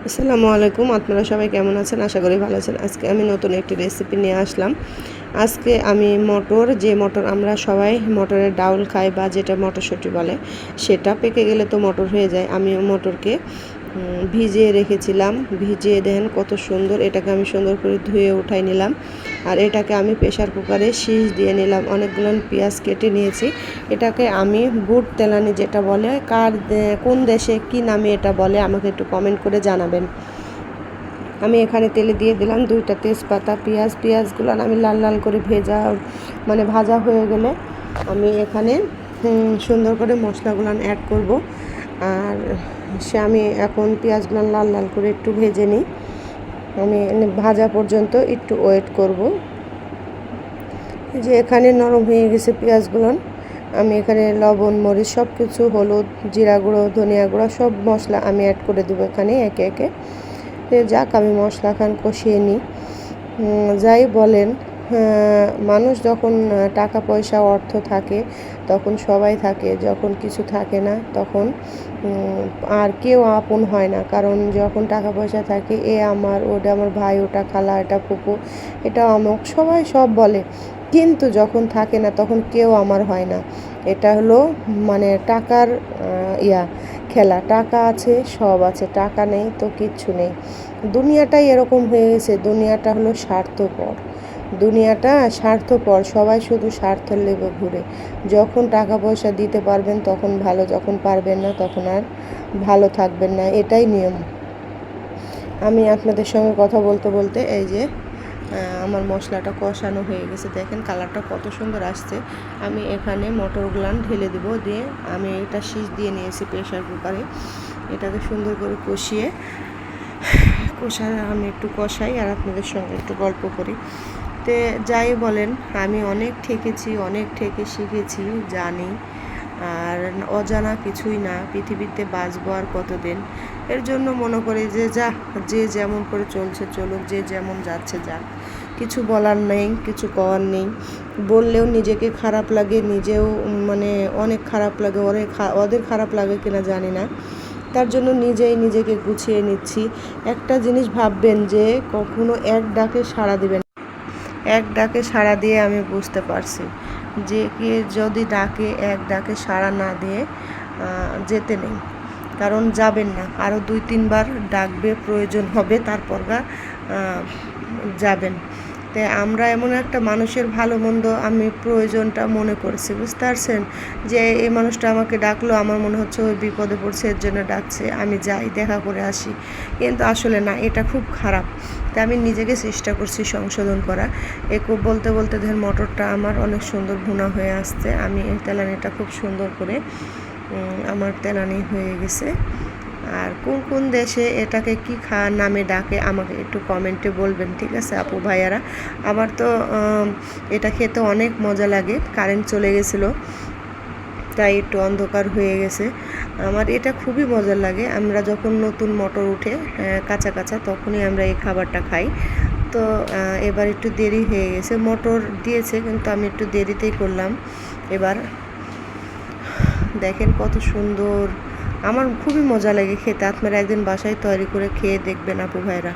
আসসালামু আলাইকুম, আপনারা সবাই কেমন আছেন? আশা করি ভালো আছেন। আজকে আমি নতুন একটি রেসিপি নিয়ে আসলাম। আজকে আমি মটর আমরা সবাই মটরের ডাউল খাই বা যেটা মটরশুঁটি বলে, সেটা পেকে গেলে তো মটর হয়ে যায়। আমি মটরকে ভিজিয়ে রেখেছিলাম। ভিজিয়ে দেন কত সুন্দর, এটাকে আমি সুন্দর করে ধুয়ে উঠাই নিলাম। আর এটাকে আমি প্রেশার কুকারে শীষ দিয়ে নিলাম। অনেকগুলো পেঁয়াজ কেটে নিয়েছি। এটাকে আমি বুট তেলানি যেটা বলে, কোন দেশে কি নামে এটা বলে আমাকে একটু কমেন্ট করে জানাবেন। আমি এখানে তেলে দিয়ে দিলাম 2টা তেজপাতা, পেঁয়াজগুলো আমি লাল লাল করে ভাজা হয়ে গেলে আমি এখানে সুন্দর করে মশলাগুলো অ্যাড করব। আর আমি এখন পেঁয়াজগুলো লাল লাল করে একটু ভেজে নিই। আমি ভাজা পর্যন্ত একটু ওয়েট করব। যে এখানে নরম হয়ে গেছে পেঁয়াজগুলো, আমি এখানে লবণ, মরিচ সব কিছু, হলুদ, জিরা গুঁড়ো, ধনিয়া গুঁড়ো সব মশলা আমি অ্যাড করে দেবো এখানে একে একে। যাক, আমি মশলা কষিয়ে নিই। যাই বলেন, মানুষ যখন টাকা পয়সা অর্থ থাকে তখন সবাই থাকে, যখন কিছু থাকে না তখন আর কেউ আপন হয় না। কারণ যখন টাকা পয়সা থাকে, আমার, ওটা আমার ভাই, ওটা খালা, এটা ফুপু, এটা অমুক, সবাই সব বলে। কিন্তু যখন থাকে না তখন কেউ আমার হয় না। এটা হলো টাকার খেলা। টাকা আছে, সব আছে, টাকা নেই তো কিচ্ছু নেই। দুনিয়াটাই এরকম হয়ে গেছে। দুনিয়াটা হলো স্বার্থপর, সবাই শুধু স্বার্থের লেগে ঘুরে। যখন টাকা পয়সা দিতে পারবেন তখন ভালো, যখন পারবেন না তখন আর ভালো থাকবেন না, এটাই নিয়ম। আমি আপনাদের সঙ্গে কথা বলতে বলতে এই যে আমার মশলাটা কষানো হয়ে গেছে, দেখেন কালারটা কত সুন্দর আসছে। আমি এখানে মটরগুলো ঢেলে দেবো, দিয়ে আমি এটা শীষ দিয়ে নিয়েছি প্রেশার কুকারে। এটাকে সুন্দর করে আমি একটু কষাই আর আপনাদের সঙ্গে একটু গল্প করি। তো যাই বলেন, আমি অনেক ঠেকে শিখেছি, জানি। আর অজানা কিছুই না, পৃথিবীতে বাঁচবো আর কতদিন। এর জন্য মনে করি যে যে যেমন করে চলছে চলুক, যে যেমন যাচ্ছে যাক, কিছু বলার নেই, কিছু করার নেই। বললেও নিজেকে খারাপ লাগে, নিজেও অনেক খারাপ লাগে, ওদের খারাপ লাগে কিনা জানি না। তার জন্য নিজেকে গুছিয়ে নিচ্ছি। একটা জিনিস ভাববেন যে কখনো এক ডাকে সাড়া দিয়ে আমি বুঝতে পারছি যে কে যদি এক ডাকে সাড়া না দিয়ে যেতে নেই। কারণ যাবেন না, আরও 2-3 বার ডাকবে, প্রয়োজন হবে, তারপর যাবেন। তাই আমরা এমন একটা মানুষের ভালো মন্দ আমি প্রয়োজনটা মনে করছি, বুঝতে পারছেন, যে এই মানুষটা আমাকে ডাকলো, আমার মনে হচ্ছে ওই বিপদে পড়ছে, এর জন্য ডাকছে, আমি যাই, দেখা করে আসি। কিন্তু আসলে না, এটা খুব খারাপ। তাই আমি নিজেকে চেষ্টা করছি সংশোধন করা। বলতে বলতে ধর মটরটা আমার অনেক সুন্দর ভুনা হয়ে আসছে। আমি এই তেলানিটা খুব সুন্দর করে আমার তেলানি হয়ে গেছে। আর কোন দেশে এটাকে কি খাওয়ার নামে ডাকে আমাকে একটু কমেন্টে বলবেন, ঠিক আছে আপু ভাইয়ারা। আমার তো এটা খেতে অনেক মজা লাগে। কারেন্ট চলে গেছিলো, তাই একটু অন্ধকার হয়ে গেছে। আমার এটা খুবই মজার লাগে। আমরা যখন নতুন মটর উঠে কাঁচা তখনই আমরা এই খাবারটা খাই। তো এবার একটু দেরি হয়ে গেছে, মটর দিয়েছে কিন্তু আমি একটু দেরিতেই করলাম। এবার দেখেন কত সুন্দর, আমার খুবই মজা লাগে খেতে। আপনারা একদিন বাসায় তৈরি করে খেয়ে দেখবেন আপু ভাইরা।